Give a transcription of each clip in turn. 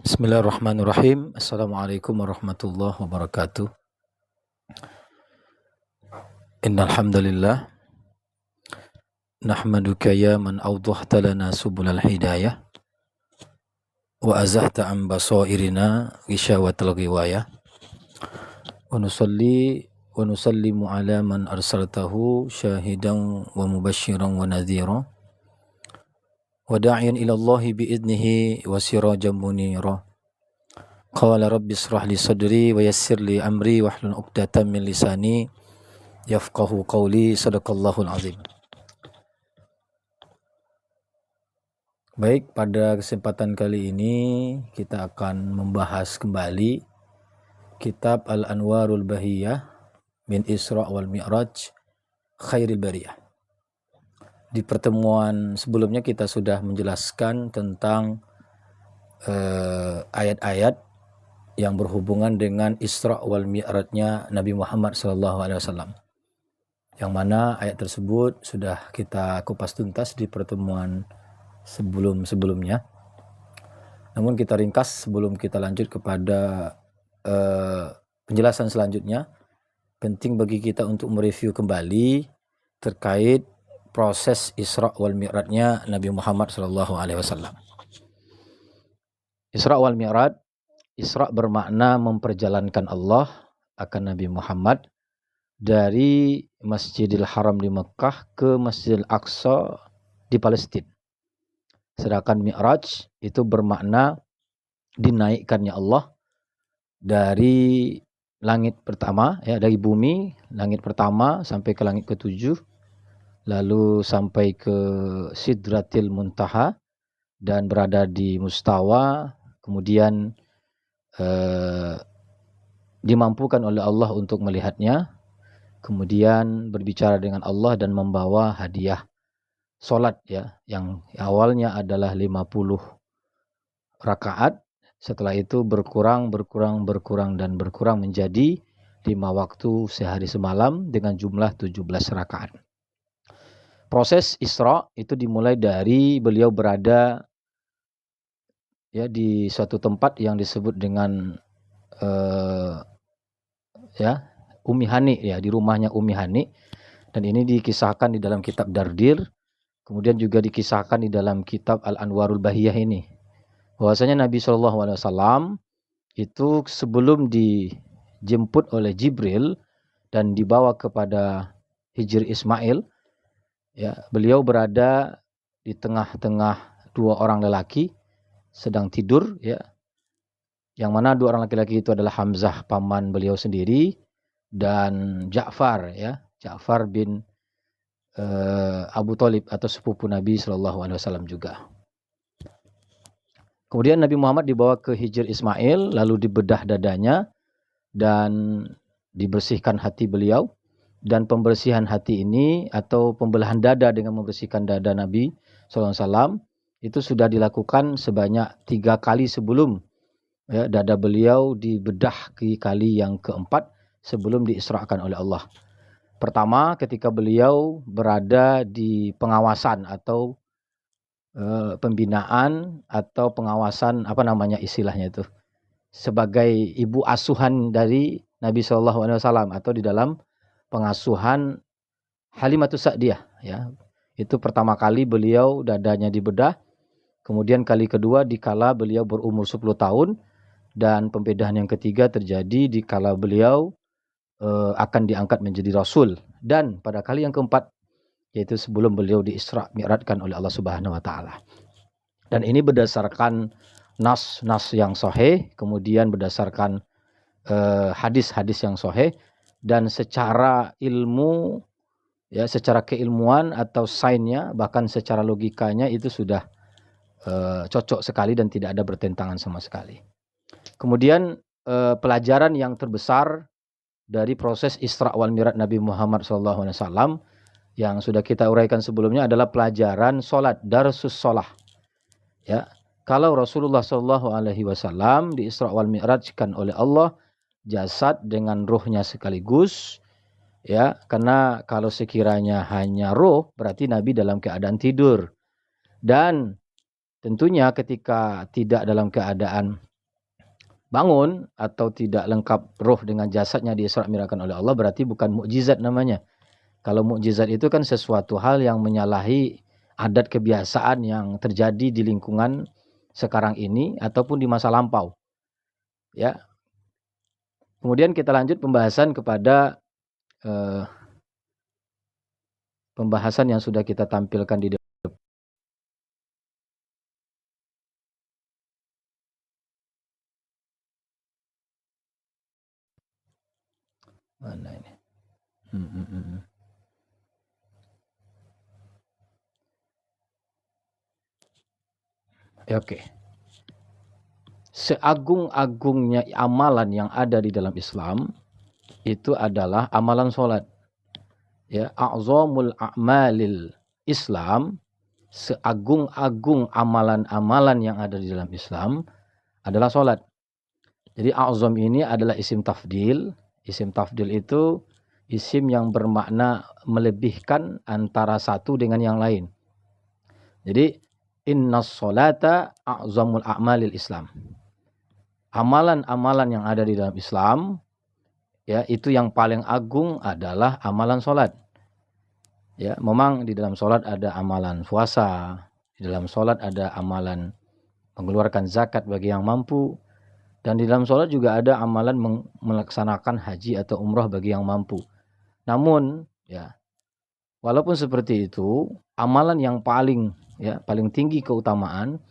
Bismillahirrahmanirrahim. Assalamualaikum warahmatullahi wabarakatuh. Innal hamdalillah nahmaduka ya man awdahta lana subulal hidayah wa azahta an basairina gishawatal ghiwayah wa nusalli wa nusallimu ala man arsaltahu syahidan wa mubasyiran wa nadhira wa da'iyan ila Allahi biidnihi wa sirajan munira. Qala rabbi israh li sadri wa yassir li amri wahlul 'uqdatam min lisani yafqahu qawli. Sadaqallahul azim. Baik, pada kesempatan kali ini kita akan membahas kembali kitab Al-Anwarul Bahiyah min Isra' wal Mi'raj Khairil Bariyah. Di pertemuan sebelumnya kita sudah menjelaskan tentang ayat-ayat yang berhubungan dengan Isra' wal Mi'rajnya Nabi Muhammad SAW. Yang mana ayat tersebut sudah kita kupas tuntas di pertemuan sebelum-sebelumnya. Namun kita ringkas sebelum kita lanjut kepada penjelasan selanjutnya. Penting bagi kita untuk mereview kembali terkait proses Isra' wal Mi'rajnya Nabi Muhammad SAW. Isra' wal Mi'raj, Isra' bermakna memperjalankan Allah akan Nabi Muhammad dari Masjidil Haram di Mekah ke Masjidil Aqsa di Palestina. Sedangkan Mi'raj itu bermakna dinaikkannya Allah dari langit pertama, ya, dari bumi, langit pertama sampai ke langit ketujuh, lalu sampai ke Sidratil Muntaha dan berada di Mustawa, kemudian dimampukan oleh Allah untuk melihatnya, kemudian berbicara dengan Allah dan membawa hadiah solat, ya, yang awalnya adalah 50 rakaat, setelah itu berkurang dan berkurang menjadi 5 waktu sehari semalam dengan jumlah 17 rakaat. Proses Isra' itu dimulai dari beliau berada, ya, di suatu tempat yang disebut dengan Ummi Hani, ya, di rumahnya Ummi Hani, dan ini dikisahkan di dalam kitab Dardir, kemudian juga dikisahkan di dalam kitab Al-Anwarul Bahiyah ini, bahwasanya Nabi SAW itu sebelum dijemput oleh Jibril dan dibawa kepada Hijr Ismail, ya, beliau berada di tengah-tengah dua orang lelaki sedang tidur, ya, yang mana dua orang laki-laki itu adalah Hamzah, paman beliau sendiri, dan Ja'far, ya, Ja'far bin Abu Thalib atau sepupu Nabi SAW juga. Kemudian Nabi Muhammad dibawa ke Hijr Ismail, lalu dibedah dadanya dan dibersihkan hati beliau. Dan pembersihan hati ini atau pembelahan dada dengan membersihkan dada Nabi SAW itu sudah dilakukan sebanyak 3 kali sebelum, ya, dada beliau dibedah di kali yang keempat sebelum diisrakan oleh Allah. Pertama, ketika beliau berada di pengawasan atau pembinaan atau pengawasan, apa namanya istilahnya itu, sebagai ibu asuhan dari Nabi SAW atau di dalam pengasuhan Halimatus Sa'diyah, ya. Itu pertama kali beliau dadanya dibedah. Kemudian kali kedua dikala beliau berumur 10 tahun, dan pembedahan yang ketiga terjadi dikala beliau akan diangkat menjadi Rasul, dan pada kali yang keempat yaitu sebelum beliau diisra' mi'rajkan oleh Allah Subhanahu wa taala. Dan ini berdasarkan nas yang sahih, kemudian berdasarkan hadis-hadis yang sahih, dan secara ilmu, ya, secara keilmuan atau sainsnya, bahkan secara logikanya itu sudah cocok sekali dan tidak ada bertentangan sama sekali. Kemudian pelajaran yang terbesar dari proses Isra' wal Mi'raj Nabi Muhammad SAW yang sudah kita uraikan sebelumnya adalah pelajaran sholat, darsus sholah. Ya, kalau Rasulullah Shallallahu Alaihi Wasallam di Isra wal Mi'rajkan oleh Allah jasad dengan ruhnya sekaligus, ya, karena kalau sekiranya hanya ruh berarti Nabi dalam keadaan tidur, dan tentunya ketika tidak dalam keadaan bangun atau tidak lengkap ruh dengan jasadnya di Isra Mi'rajkan oleh Allah berarti bukan mukjizat namanya. Kalau mukjizat itu kan sesuatu hal yang menyalahi adat kebiasaan yang terjadi di lingkungan sekarang ini ataupun di masa lampau. Ya. Kemudian kita lanjut pembahasan kepada pembahasan yang sudah kita tampilkan di depan. Mana ini? Oke. Seagung-agungnya amalan yang ada di dalam Islam itu adalah amalan sholat. Ya, a'zamul a'malil Islam, seagung-agung amalan-amalan yang ada di dalam Islam adalah sholat. Jadi a'zam ini adalah isim tafdil. Isim tafdil itu isim yang bermakna melebihkan antara satu dengan yang lain. Jadi innas sholata a'zamul a'malil Islam. Amalan-amalan yang ada di dalam Islam, ya, itu yang paling agung adalah amalan sholat. Ya, memang di dalam sholat ada amalan puasa, di dalam sholat ada amalan mengeluarkan zakat bagi yang mampu, dan di dalam sholat juga ada amalan melaksanakan haji atau umrah bagi yang mampu. Namun, ya, walaupun seperti itu, amalan yang paling tinggi keutamaan,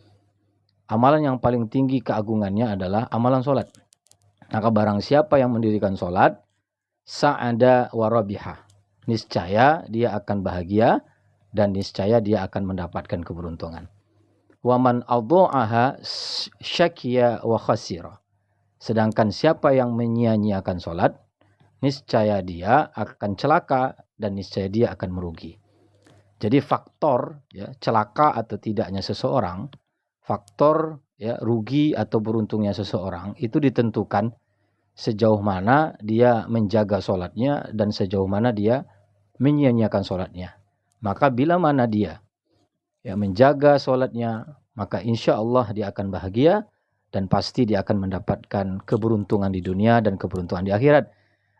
amalan yang paling tinggi keagungannya adalah amalan sholat. Maka barang siapa yang mendirikan sholat, sa'ada warabiha, niscaya dia akan bahagia dan niscaya dia akan mendapatkan keberuntungan. Waman adha'aha syakiya wa khasira. Sedangkan siapa yang menyia-nyiakan sholat, niscaya dia akan celaka dan niscaya dia akan merugi. Jadi faktor, ya, celaka atau tidaknya seseorang, faktor, ya, rugi atau beruntungnya seseorang itu ditentukan sejauh mana dia menjaga sholatnya dan sejauh mana dia menyia-nyiakan sholatnya. Maka bila mana dia, ya, menjaga sholatnya, maka insya Allah dia akan bahagia dan pasti dia akan mendapatkan keberuntungan di dunia dan keberuntungan di akhirat.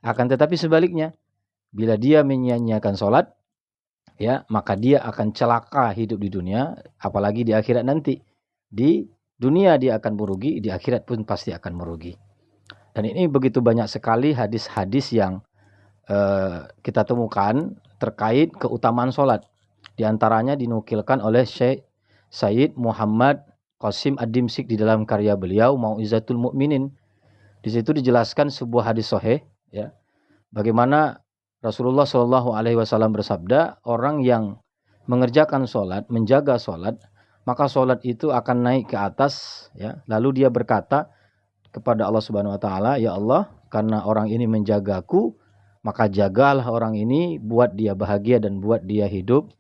Akan tetapi sebaliknya, bila dia menyia-nyiakan sholat, ya, maka dia akan celaka hidup di dunia, apalagi di akhirat nanti. Di dunia dia akan merugi, di akhirat pun pasti akan merugi. Dan ini begitu banyak sekali hadis-hadis yang kita temukan terkait keutamaan sholat. Di antaranya dinukilkan oleh Syekh Sayyid Muhammad Qasim Ad-Dimsyik di dalam karya beliau Mau'izatul Mu'minin. Di situ dijelaskan sebuah hadis sahih, ya, bagaimana Rasulullah Shallallahu Alaihi Wasallam bersabda, orang yang mengerjakan sholat, menjaga sholat, maka sholat itu akan naik ke atas, ya. Lalu dia berkata kepada Allah Subhanahu Wa Taala, ya Allah, karena orang ini menjagaku, maka jagalah orang ini, buat dia bahagia dan buat dia hidup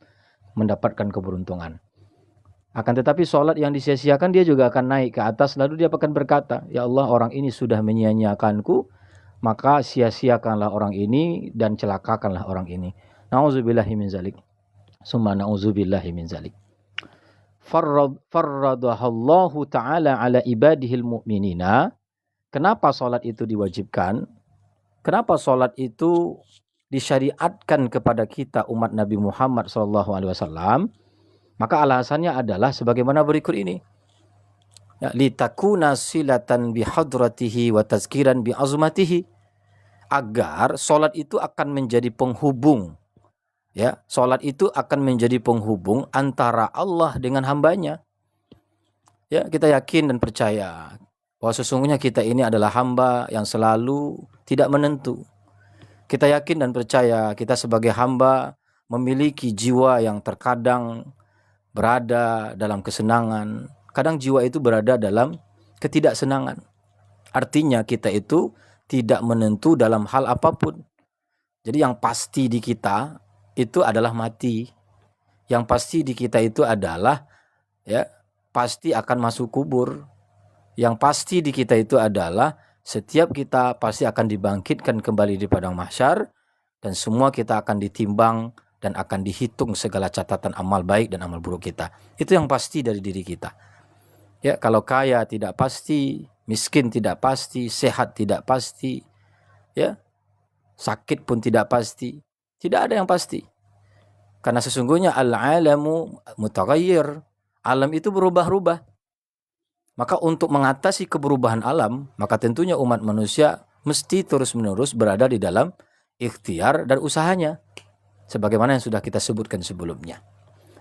mendapatkan keberuntungan. Akan tetapi sholat yang disia-siakan dia juga akan naik ke atas, lalu dia akan berkata, ya Allah, orang ini sudah menyia-nyiakanku, maka sia-siakanlah orang ini dan celakakanlah orang ini. Na'udzubillahi min zalik. Summa na'udzubillahi min zalik. Farradahallahu ta'ala ala ibadihil mu'minina. Kenapa sholat itu diwajibkan? Kenapa sholat itu disyariatkan kepada kita umat Nabi Muhammad SAW? Maka alasannya adalah sebagaimana berikut ini. Ya, litakuna silatan bihadratihi wa tazkiran bi'azmatihi, agar sholat itu akan menjadi penghubung, ya, sholat itu akan menjadi penghubung antara Allah dengan hambanya. Ya, kita yakin dan percaya bahwa sesungguhnya kita ini adalah hamba yang selalu tidak menentu. Kita yakin dan percaya kita sebagai hamba memiliki jiwa yang terkadang berada dalam kesenangan, kadang jiwa itu berada dalam ketidaksenangan. Artinya kita itu tidak menentu dalam hal apapun. Jadi yang pasti di kita itu adalah mati. Yang pasti di kita itu adalah ya pasti akan masuk kubur. Yang pasti di kita itu adalah setiap kita pasti akan dibangkitkan kembali di padang mahsyar dan semua kita akan ditimbang dan akan dihitung segala catatan amal baik dan amal buruk kita. Itu yang pasti dari diri kita. Ya, kalau kaya tidak pasti, miskin tidak pasti, sehat tidak pasti, ya, sakit pun tidak pasti. Tidak ada yang pasti. Karena sesungguhnya al-alamu mutaghayyir. Alam itu berubah-ubah. Maka untuk mengatasi keberubahan alam, maka tentunya umat manusia mesti terus-menerus berada di dalam ikhtiar dan usahanya. Sebagaimana yang sudah kita sebutkan sebelumnya.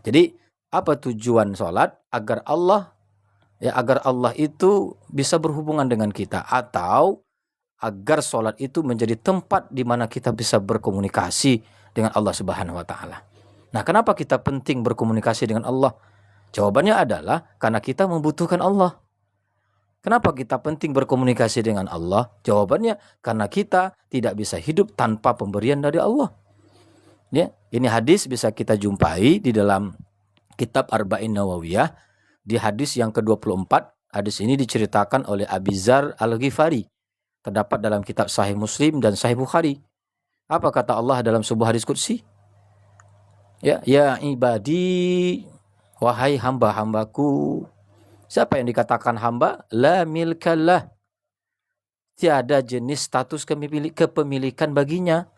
Jadi, apa tujuan sholat? Agar Allah itu bisa berhubungan dengan kita. Atau agar sholat itu menjadi tempat di mana kita bisa berkomunikasi dengan Allah Subhanahu wa Ta'ala. Nah, kenapa kita penting berkomunikasi dengan Allah? Jawabannya adalah karena kita membutuhkan Allah. Kenapa kita penting berkomunikasi dengan Allah? Jawabannya karena kita tidak bisa hidup tanpa pemberian dari Allah. Ya, ini hadis bisa kita jumpai di dalam kitab Arba'in Nawawiyah di hadis yang ke-24. Hadis ini diceritakan oleh Abi Dzar Al-Ghifari. Terdapat dalam kitab Sahih Muslim dan Sahih Bukhari. Apa kata Allah dalam sebuah hadis qudsi? Ya ibadi, wahai hamba-hambaku. Siapa yang dikatakan hamba? La milkallah. Tiada jenis status kepemilikan baginya.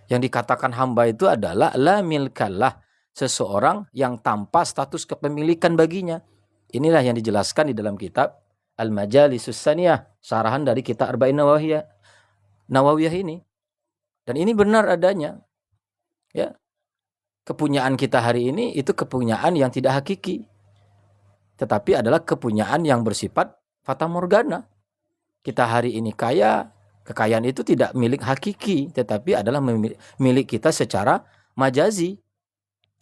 Yang dikatakan hamba itu adalah la milkallah. Seseorang yang tanpa status kepemilikan baginya. Inilah yang dijelaskan di dalam kitab Al-Majalisus Saniyah. Syarahan dari kitab Arba'in Nawawiyah ini. Dan ini benar adanya. Ya. Kepunyaan kita hari ini itu kepunyaan yang tidak hakiki. Tetapi adalah kepunyaan yang bersifat fata morgana. Kita hari ini kaya, kekayaan itu tidak milik hakiki, tetapi adalah milik kita secara majazi.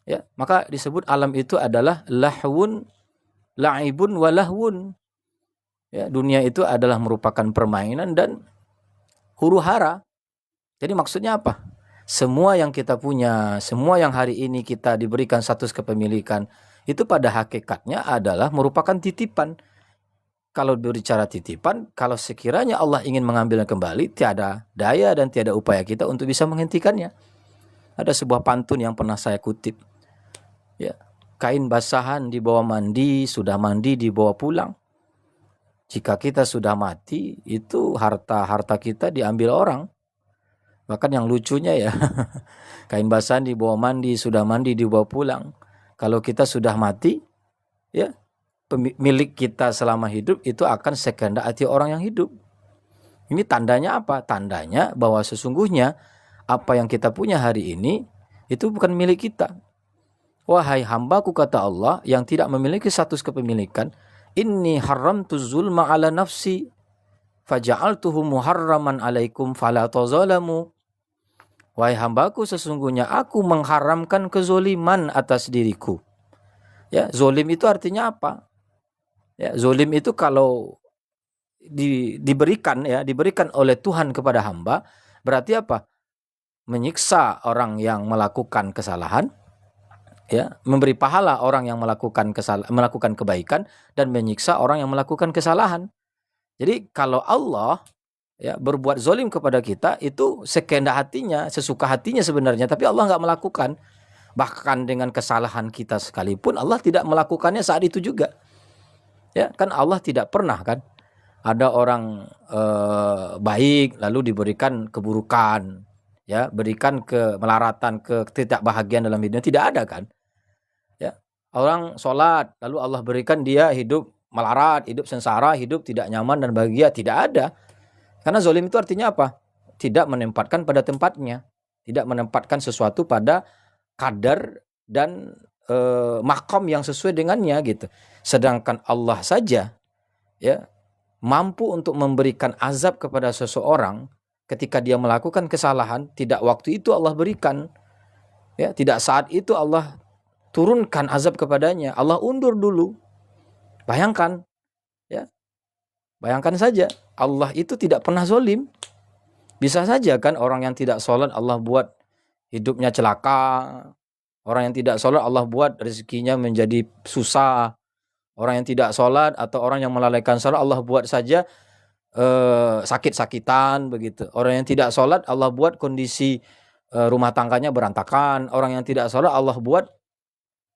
Ya, maka disebut alam itu adalah lahwun, la'ibun, walahwun. Ya, dunia itu adalah merupakan permainan dan huru-hara. Jadi maksudnya apa? Semua yang kita punya, semua yang hari ini kita diberikan status kepemilikan, itu pada hakikatnya adalah merupakan titipan. Kalau berbicara titipan, kalau sekiranya Allah ingin mengambilnya kembali, tiada daya dan tiada upaya kita untuk bisa menghentikannya. Ada sebuah pantun yang pernah saya kutip. Ya, kain basahan dibawa mandi, sudah mandi dibawa pulang. Jika kita sudah mati, itu harta kita diambil orang. Bahkan yang lucunya ya, kain basahan dibawa mandi, sudah mandi dibawa pulang. Kalau kita sudah mati, ya milik kita selama hidup itu akan sekehendak hati orang yang hidup. Ini tandanya apa? Tandanya bahwa sesungguhnya apa yang kita punya hari ini itu bukan milik kita. Wahai hambaku, kata Allah, yang tidak memiliki status kepemilikan, inni haramtu zulma ala nafsi faja'altuhu muharraman alaikum fala tazalamu. Wahai hambaku, sesungguhnya aku mengharamkan kezoliman atas diriku. Ya, zolim itu artinya apa? Ya, zolim itu kalau diberikan oleh Tuhan kepada hamba, berarti apa? Menyiksa orang yang melakukan kesalahan, ya, memberi pahala orang yang melakukan kebaikan dan menyiksa orang yang melakukan kesalahan. Jadi kalau Allah ya berbuat zolim kepada kita, itu sekehendak hatinya, sesuka hatinya sebenarnya, tapi Allah nggak melakukan. Bahkan dengan kesalahan kita sekalipun Allah tidak melakukannya saat itu juga. Ya, kan Allah tidak pernah kan ada orang baik lalu diberikan keburukan, ya, berikan kemelaratan, ketidakbahagiaan dalam hidupnya, tidak ada kan. Ya, orang sholat lalu Allah berikan dia hidup melarat, hidup sengsara, hidup tidak nyaman dan bahagia, tidak ada. Karena zolim itu artinya apa? Tidak menempatkan pada tempatnya, tidak menempatkan sesuatu pada kadar dan makom yang sesuai dengannya gitu. Sedangkan Allah saja ya mampu untuk memberikan azab kepada seseorang ketika dia melakukan kesalahan, tidak waktu itu Allah berikan. Ya, tidak saat itu Allah turunkan azab kepadanya. Allah undur dulu. Bayangkan ya. Bayangkan saja, Allah itu tidak pernah zolim. Bisa saja kan orang yang tidak sholat Allah buat hidupnya celaka. Orang yang tidak sholat Allah buat rezekinya menjadi susah. Orang yang tidak sholat atau orang yang melalaikan sholat Allah buat saja sakit-sakitan begitu. Orang yang tidak sholat Allah buat kondisi rumah tangganya berantakan. Orang yang tidak sholat Allah buat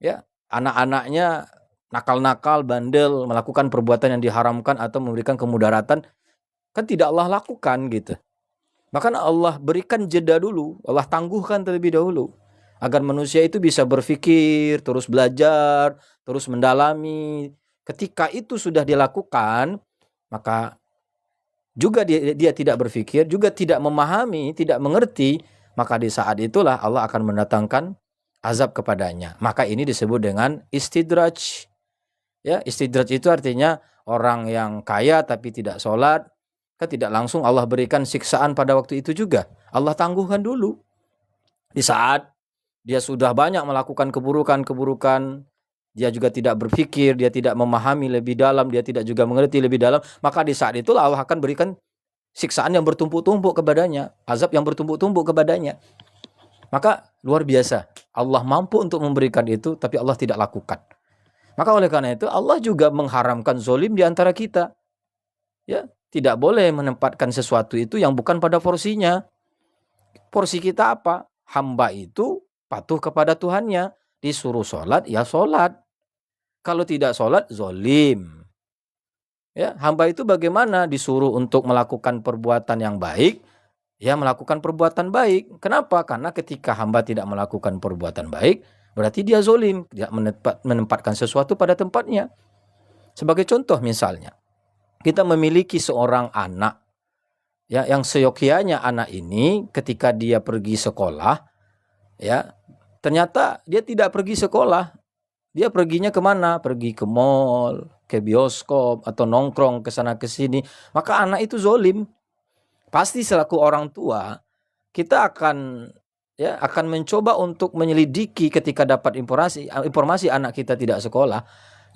ya anak-anaknya nakal-nakal, bandel, melakukan perbuatan yang diharamkan atau memberikan kemudaratan. Kan tidak Allah lakukan gitu. Bahkan Allah berikan jeda dulu, Allah tangguhkan terlebih dahulu agar manusia itu bisa berpikir, terus belajar, terus mendalami. Ketika itu sudah dilakukan, maka juga dia tidak berpikir, juga tidak memahami, tidak mengerti, maka di saat itulah Allah akan mendatangkan azab kepadanya. Maka ini disebut dengan istidraj. Ya, istidraj itu artinya orang yang kaya tapi tidak sholat, kan tidak langsung Allah berikan siksaan pada waktu itu juga. Allah tangguhkan dulu. Di saat dia sudah banyak melakukan keburukan-keburukan, dia juga tidak berpikir, dia tidak memahami lebih dalam, dia tidak juga mengerti lebih dalam, maka di saat itulah Allah akan berikan siksaan yang bertumpuk-tumpuk kepadanya, azab yang bertumpuk-tumpuk kepadanya. Maka luar biasa, Allah mampu untuk memberikan itu, tapi Allah tidak lakukan. Maka oleh karena itu Allah juga mengharamkan zolim di antara kita. Ya, tidak boleh menempatkan sesuatu itu yang bukan pada porsinya. Porsi kita apa? Hamba itu patuh kepada Tuhannya. Disuruh sholat, ya sholat. Kalau tidak sholat, zolim. Ya, hamba itu bagaimana? Disuruh untuk melakukan perbuatan yang baik, ya melakukan perbuatan baik. Kenapa? Karena ketika hamba tidak melakukan perbuatan baik, berarti dia zolim. Tidak menempatkan sesuatu pada tempatnya. Sebagai contoh misalnya, kita memiliki seorang anak, ya, yang seyogyanya anak ini ketika dia pergi sekolah, ya, ternyata dia tidak pergi sekolah. Dia perginya kemana? Pergi ke mall, ke bioskop, atau nongkrong ke sana ke sini. Maka anak itu zolim. Pasti selaku orang tua, kita akan mencoba untuk menyelidiki ketika dapat informasi anak kita tidak sekolah.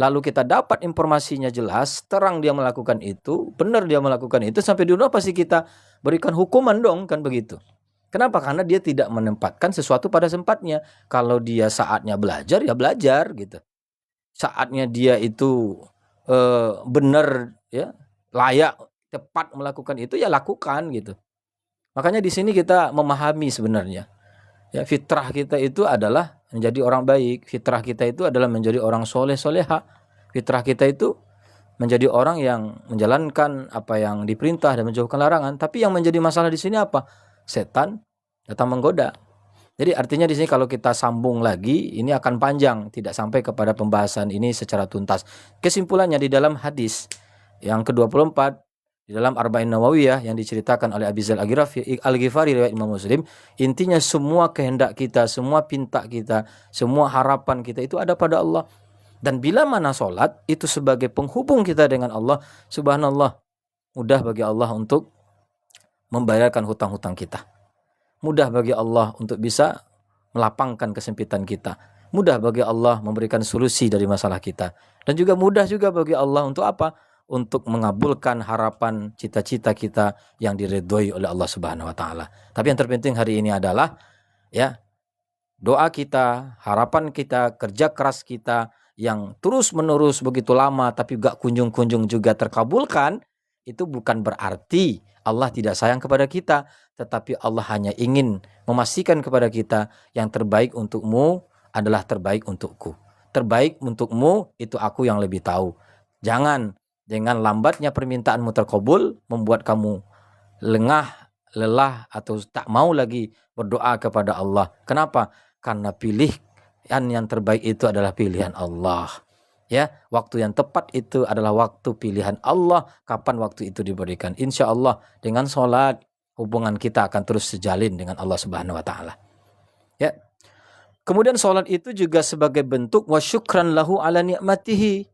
Lalu kita dapat informasinya jelas, terang dia melakukan itu, benar dia melakukan itu, sampai di rumah pasti kita berikan hukuman dong, kan begitu. Kenapa? Karena dia tidak menempatkan sesuatu pada tempatnya. Kalau dia saatnya belajar, ya belajar gitu. Saatnya dia itu benar, ya, layak, tepat melakukan itu, ya lakukan gitu. Makanya di sini kita memahami sebenarnya, ya, fitrah kita itu adalah menjadi orang baik. Fitrah kita itu adalah menjadi orang soleh soleha. Fitrah kita itu menjadi orang yang menjalankan apa yang diperintah dan menjauhkan larangan. Tapi yang menjadi masalah di sini apa? Setan datang menggoda. Jadi artinya di sini kalau kita sambung lagi, ini akan panjang, tidak sampai kepada pembahasan ini secara tuntas. Kesimpulannya di dalam hadis yang ke-24 di dalam Arba'in Nawawiyah yang diceritakan oleh Abi Dzar Al-Ghifari riwayat Imam Muslim, intinya semua kehendak kita, semua pinta kita, semua harapan kita itu ada pada Allah. Dan bila mana sholat itu sebagai penghubung kita dengan Allah, subhanallah, mudah bagi Allah untuk membayarkan hutang-hutang kita. Mudah bagi Allah untuk bisa melapangkan kesempitan kita. Mudah bagi Allah memberikan solusi dari masalah kita. Dan juga mudah juga bagi Allah untuk apa? Untuk mengabulkan harapan cita-cita kita yang diridhoi oleh Allah Subhanahu wa taala. Tapi yang terpenting hari ini adalah, ya, doa kita, harapan kita, kerja keras kita yang terus-menerus begitu lama tapi gak kunjung-kunjung juga terkabulkan, itu bukan berarti Allah tidak sayang kepada kita, tetapi Allah hanya ingin memastikan kepada kita yang terbaik untukmu adalah terbaik untukku. Terbaik untukmu itu aku yang lebih tahu. Jangan dengan lambatnya permintaanmu terkabul membuat kamu lengah, lelah, atau tak mau lagi berdoa kepada Allah. Kenapa? Karena pilihan yang terbaik itu adalah pilihan Allah. Ya, waktu yang tepat itu adalah waktu pilihan Allah. Kapan waktu itu diberikan? Insya Allah dengan sholat hubungan kita akan terus sejalin dengan Allah Subhanahu Wa Taala. Ya. Kemudian sholat itu juga sebagai bentuk wasyukran lahu ala ni'matihi,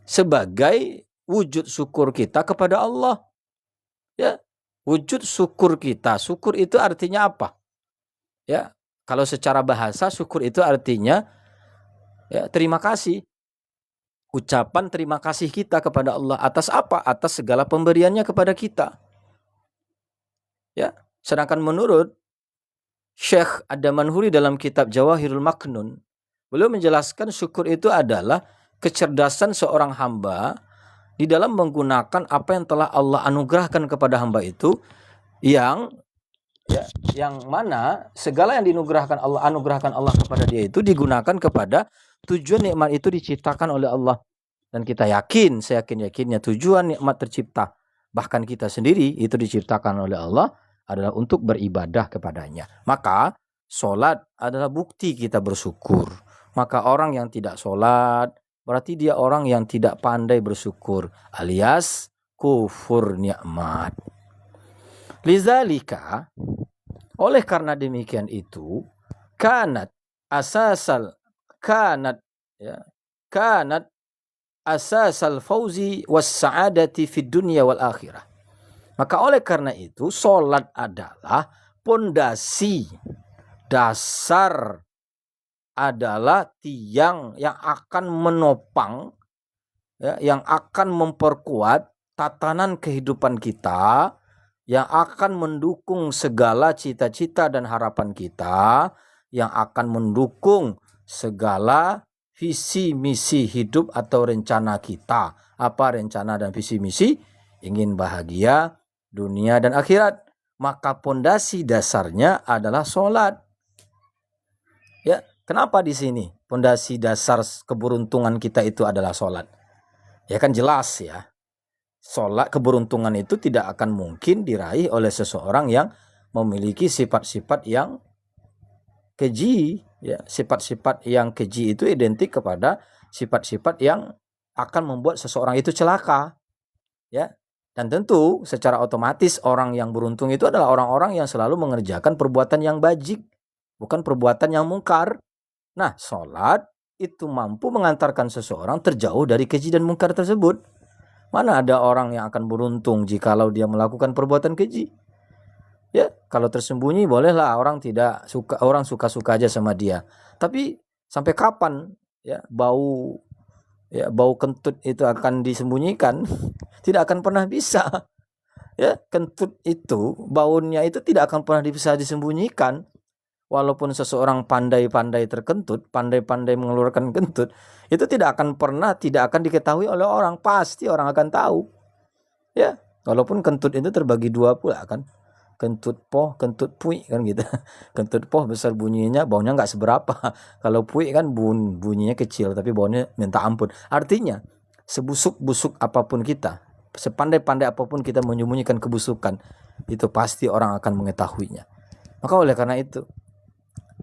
sebagai wujud syukur kita kepada Allah. Ya, wujud syukur kita. Syukur itu artinya apa? Ya, kalau secara bahasa syukur itu artinya, ya, terima kasih. Ucapan terima kasih kita kepada Allah atas apa? Atas segala pemberiannya kepada kita. Ya, sedangkan menurut Syekh Ad-Damanhuri dalam kitab Jawahirul Maknun, beliau menjelaskan syukur itu adalah kecerdasan seorang hamba di dalam menggunakan apa yang telah Allah anugerahkan kepada hamba itu, yang mana segala yang anugerahkan Allah kepada dia itu digunakan kepada tujuan nikmat itu diciptakan oleh Allah. Dan kita seyakin-yakinnya tujuan nikmat tercipta, bahkan kita sendiri itu diciptakan oleh Allah adalah untuk beribadah kepadanya. Maka sholat adalah bukti kita bersyukur. Maka orang yang tidak sholat berarti dia orang yang tidak pandai bersyukur, alias kufur nikmat. Lizalika, oleh karena demikian itu, kanat asasal fauzi was sa'adati fid dunya wal akhirah. Maka oleh karena itu, sholat adalah pondasi dasar, adalah tiang yang akan menopang, yang akan memperkuat tatanan kehidupan kita, yang akan mendukung segala cita-cita dan harapan kita, yang akan mendukung segala visi misi hidup atau rencana kita. Apa rencana dan visi misi? Ingin bahagia dunia dan akhirat. Maka pondasi dasarnya adalah sholat. Ya, kenapa di sini pondasi dasar keberuntungan kita itu adalah sholat? Ya kan jelas ya. Sholat, keberuntungan itu tidak akan mungkin diraih oleh seseorang yang memiliki sifat-sifat yang keji. Ya, sifat-sifat yang keji itu identik kepada sifat-sifat yang akan membuat seseorang itu celaka. Ya, dan tentu secara otomatis orang yang beruntung itu adalah orang-orang yang selalu mengerjakan perbuatan yang bajik, bukan perbuatan yang mungkar. Nah, sholat itu mampu mengantarkan seseorang terjauh dari keji dan mungkar tersebut. Mana ada orang yang akan beruntung jikalau dia melakukan perbuatan keji? Ya, kalau tersembunyi bolehlah, orang suka-suka aja sama dia. Tapi sampai kapan ya bau kentut itu akan disembunyikan? Tidak akan pernah bisa. Ya, kentut itu, baunya itu tidak akan pernah bisa disembunyikan. Walaupun seseorang pandai-pandai terkentut, pandai-pandai mengeluarkan kentut, itu tidak akan diketahui oleh orang. Pasti orang akan tahu. Ya, walaupun kentut itu terbagi dua pula kan. Kentut poh, kentut pui kan gitu. Kentut poh besar bunyinya, baunya nggak seberapa. Kalau pui kan bunyinya kecil, tapi baunya minta ampun. Artinya, sebusuk-busuk apapun kita, sepandai-pandai apapun kita menyembunyikan kebusukan, itu pasti orang akan mengetahuinya. Maka oleh karena itu,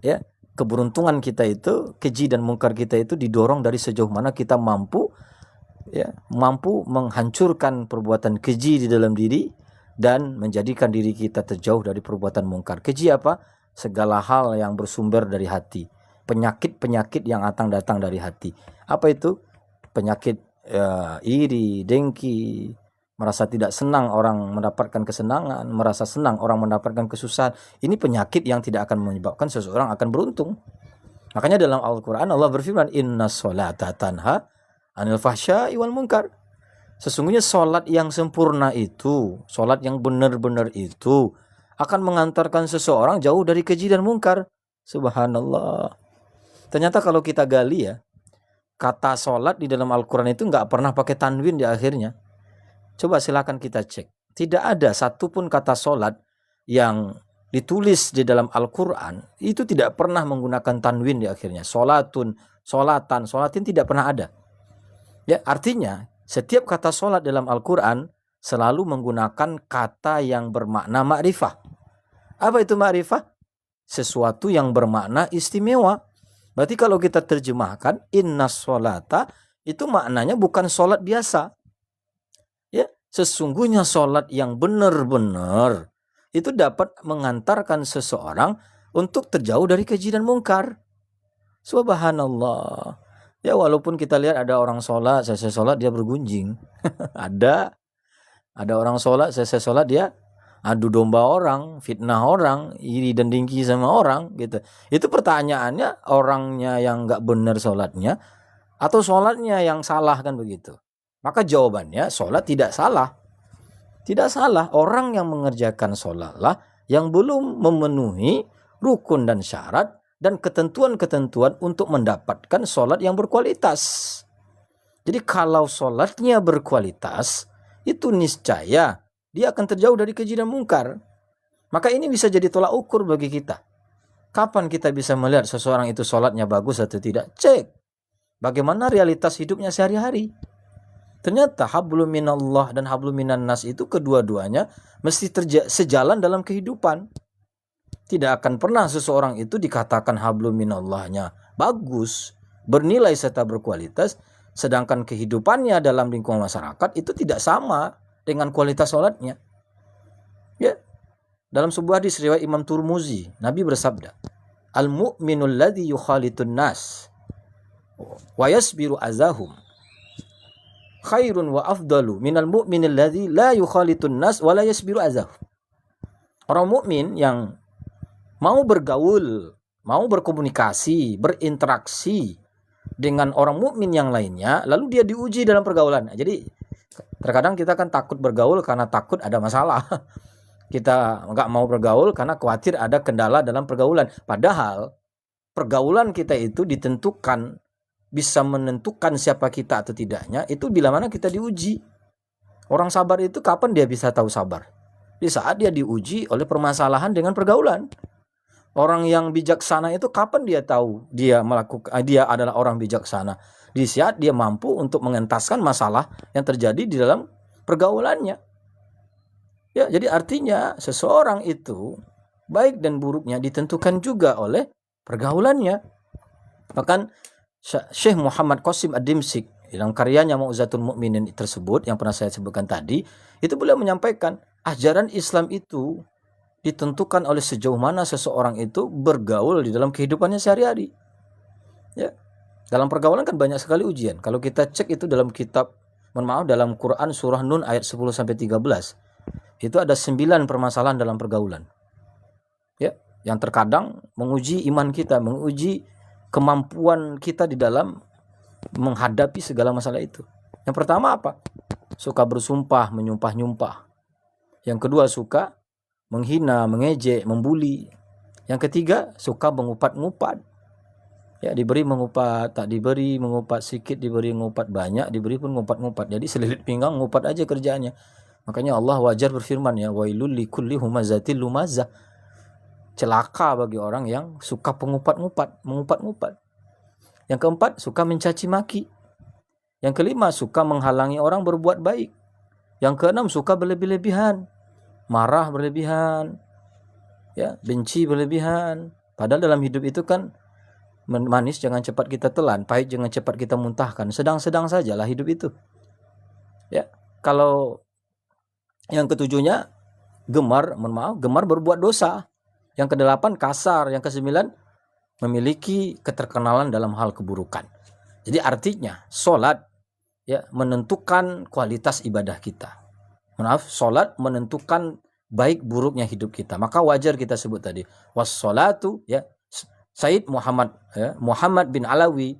ya, keberuntungan kita itu, keji dan mungkar kita itu didorong dari sejauh mana kita mampu menghancurkan perbuatan keji di dalam diri dan menjadikan diri kita terjauh dari perbuatan mungkar. Keji apa? Segala hal yang bersumber dari hati. Penyakit-penyakit yang datang dari hati. Apa itu? Penyakit iri, dengki, merasa tidak senang orang mendapatkan kesenangan, merasa senang orang mendapatkan kesusahan. Ini penyakit yang tidak akan menyebabkan seseorang akan beruntung. Makanya dalam Al-Quran Allah berfirman, Inna sholata tanha anil fahsya'i wal munkar. Sesungguhnya sholat yang sempurna itu, sholat yang benar-benar itu akan mengantarkan seseorang jauh dari keji dan mungkar. Subhanallah. Ternyata kalau kita gali ya, kata sholat di dalam Al-Quran itu nggak pernah pakai tanwin di akhirnya. Coba silakan kita cek. Tidak ada satupun kata sholat yang ditulis di dalam Al-Quran itu tidak pernah menggunakan tanwin di akhirnya. Sholatun, sholatan, sholatin tidak pernah ada. Ya, artinya setiap kata sholat dalam Al-Quran selalu menggunakan kata yang bermakna ma'rifah. Apa itu ma'rifah? Sesuatu yang bermakna istimewa. Berarti kalau kita terjemahkan inna sholata, itu maknanya bukan sholat biasa. Ya, sesungguhnya sholat yang benar-benar itu dapat mengantarkan seseorang untuk terjauh dari keji dan mungkar. Subhanallah. Ya, walaupun kita lihat ada orang sholat, selesai sholat dia bergunjing. ada orang sholat, selesai sholat dia adu domba orang, fitnah orang, iri dan dengki sama orang gitu. Itu pertanyaannya, orangnya yang nggak benar sholatnya atau sholatnya yang salah, kan begitu. Maka jawabannya sholat tidak salah. Tidak salah. Orang yang mengerjakan sholatlah yang belum memenuhi rukun dan syarat, dan ketentuan-ketentuan untuk mendapatkan sholat yang berkualitas. Jadi kalau sholatnya berkualitas, itu niscaya dia akan terjauh dari keji dan mungkar. Maka ini bisa jadi tolak ukur bagi kita. Kapan kita bisa melihat seseorang itu sholatnya bagus atau tidak? Cek bagaimana realitas hidupnya sehari-hari. Ternyata hablum minallah dan hablum minan nas itu kedua-duanya mesti sejalan dalam kehidupan. Tidak akan pernah seseorang itu dikatakan hablum minallahnya bagus, bernilai serta berkualitas, sedangkan kehidupannya dalam lingkungan masyarakat itu tidak sama dengan kualitas sholatnya. Ya, dalam sebuah hadis riwayat Imam Turmuzi, Nabi bersabda, "Al-mu'minul ladzi yukhalitun nas wa yasbiru azahum khairun wa afdalu minal mu'minil ladzi la yukhalitun nas wa la yasbiru azahum." Orang mukmin yang mau bergaul, mau berkomunikasi, berinteraksi dengan orang mukmin yang lainnya, lalu dia diuji dalam pergaulan. Jadi terkadang kita kan takut bergaul karena takut ada masalah. Kita nggak mau bergaul karena khawatir ada kendala dalam pergaulan. Padahal pergaulan kita itu ditentukan, bisa menentukan siapa kita atau tidaknya, itu bila mana kita diuji. Orang sabar itu kapan dia bisa tahu sabar? Di saat dia diuji oleh permasalahan dengan pergaulan. Orang yang bijaksana itu kapan dia tahu dia adalah orang bijaksana? Di saat dia mampu untuk mengentaskan masalah yang terjadi di dalam pergaulannya. Ya, jadi artinya seseorang itu baik dan buruknya ditentukan juga oleh pergaulannya. Bahkan Syekh Muhammad Qasim Ad-Dimsyik dalam karyanya Mau'izatul Mu'minin tersebut yang pernah saya sebutkan tadi, itu beliau menyampaikan ajaran Islam itu ditentukan oleh sejauh mana seseorang itu bergaul di dalam kehidupannya sehari-hari. Ya. Dalam pergaulan kan banyak sekali ujian. Kalau kita cek itu dalam kitab, dalam Quran surah Nun ayat 10-13, itu ada 9 permasalahan dalam pergaulan. Ya, yang terkadang menguji iman kita, menguji kemampuan kita di dalam menghadapi segala masalah itu. Yang pertama apa? Suka bersumpah, menyumpah-nyumpah. Yang kedua suka menghina, mengejek, membuli. Yang ketiga, suka mengupat-ngupat. Ya, diberi mengupat, tak diberi mengupat sedikit, diberi mengupat banyak, diberi pun ngupat-ngupat. Jadi selilit pinggang ngupat aja kerjaannya. Makanya Allah wajar berfirman ya, wailul likulli humazatil lumazah. Celaka bagi orang yang suka mengupat-ngupat. Yang keempat, suka mencaci maki. Yang kelima, suka menghalangi orang berbuat baik. Yang keenam, suka berlebih-lebihan. Marah berlebihan, ya, benci berlebihan. Padahal dalam hidup itu kan manis jangan cepat kita telan, pahit jangan cepat kita muntahkan. Sedang-sedang sajalah hidup itu. Ya, kalau yang ketujuhnya gemar berbuat dosa. Yang kedelapan kasar, yang kesembilan memiliki keterkenalan dalam hal keburukan. Jadi artinya sholat ya menentukan kualitas ibadah kita. Sholat menentukan baik buruknya hidup kita. Maka wajar kita sebut tadi wassalatu ya. Said Muhammad Muhammad bin Alawi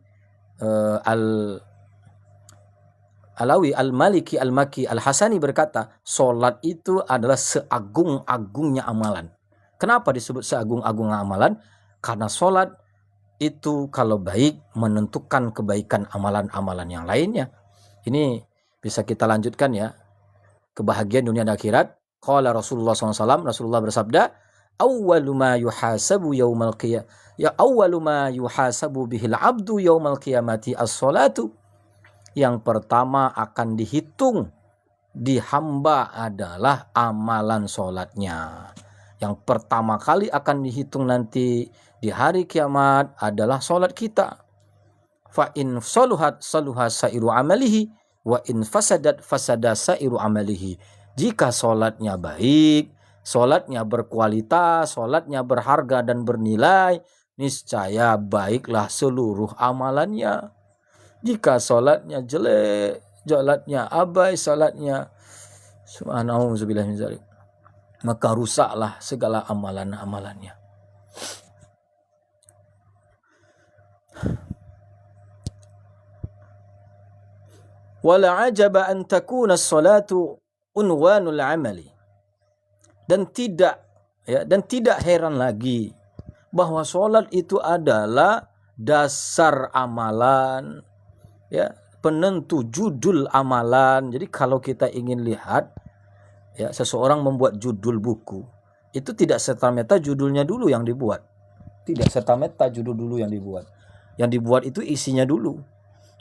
Alawi Al-Maliki Al-Maki Al-Hasani berkata, sholat itu adalah seagung-agungnya amalan. Kenapa disebut seagung-agungnya amalan? Karena sholat itu kalau baik menentukan kebaikan amalan-amalan yang lainnya. Ini bisa kita lanjutkan ya. Kebahagiaan dunia dan akhirat. Qala Rasulullah SAW, Rasulullah bersabda, awwalu ma yuhasabu yaumal qiyamah, ya awwalu ma yuhasabu bihil abdu yaumal qiyamati as-salatu. Yang pertama akan dihitung di hamba adalah amalan sholatnya. Yang pertama kali akan dihitung nanti di hari kiamat adalah sholat kita. Fa in saluhat saluha sairu amalihi, wa in fasadat fasada sairu amalihi. Jika sholatnya baik, sholatnya berkualitas, sholatnya berharga dan bernilai, niscaya baiklah seluruh amalannya. Jika sholatnya jelek, sholatnya abai, sholatnya subhanallah min zalik, maka rusaklah segala amalan-amalannya. Wala ajaba an takuna as-salatu unwanul amali. Dan tidak heran lagi bahwa sholat itu adalah dasar amalan, ya, penentu judul amalan. Jadi kalau kita ingin lihat, ya, seseorang membuat judul buku, itu tidak serta-merta judulnya dulu yang dibuat. Tidak serta-merta judul dulu yang dibuat. Yang dibuat itu isinya dulu.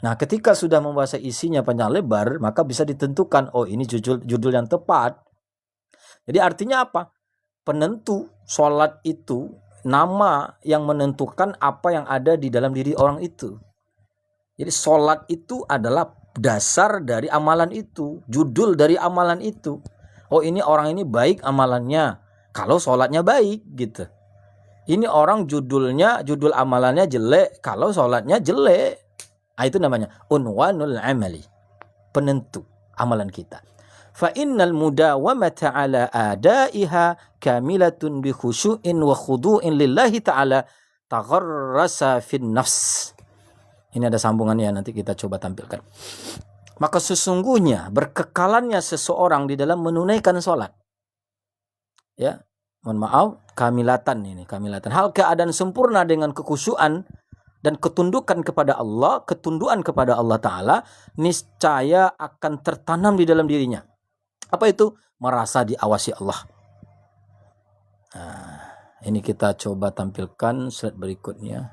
Nah, ketika sudah membaca isinya panjang lebar, maka bisa ditentukan, oh ini judul yang tepat. Jadi artinya apa? Penentu sholat itu nama yang menentukan apa yang ada di dalam diri orang itu. Jadi sholat itu adalah dasar dari amalan itu, judul dari amalan itu. Oh ini orang ini baik amalannya, kalau sholatnya baik gitu. Ini orang judul amalannya jelek, kalau sholatnya jelek. Nah, itu namanya unwanul amali, penentu amalan kita. Fa innal mudawamata ala adaiha kamilatun bi khusyu'in wa khudu'in lillahi ta'ala tagharrasa fin nafs. Ini ada sambungannya, nanti kita coba tampilkan. Maka sesungguhnya berkekalannya seseorang di dalam menunaikan sholat, ya, mohon maaf, kamilatan. Hal keadaan sempurna dengan kekhusyuan dan ketundukan kepada Allah, ketunduan kepada Allah Ta'ala, niscaya akan tertanam di dalam dirinya. Apa itu? Merasa diawasi Allah. Nah, ini kita coba tampilkan slide berikutnya.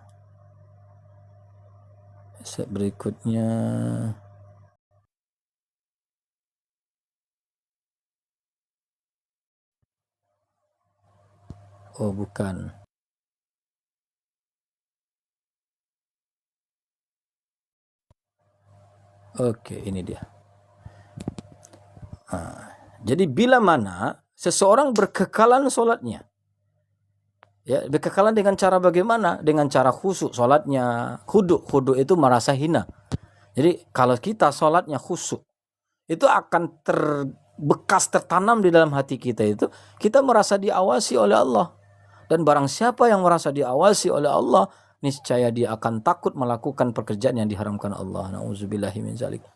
Oh, bukan. Oke, ini dia. Jadi bila mana seseorang berkekalan sholatnya, ya, berkekalan dengan cara bagaimana? Dengan cara khusyuk sholatnya. Khudu itu merasa hina. Jadi kalau kita sholatnya khusyuk, itu akan terbekas, tertanam di dalam hati kita itu, kita merasa diawasi oleh Allah. Dan barang siapa yang merasa diawasi oleh Allah, niscaya dia akan takut melakukan pekerjaan yang diharamkan Allah. Nauzubillahi min zalik.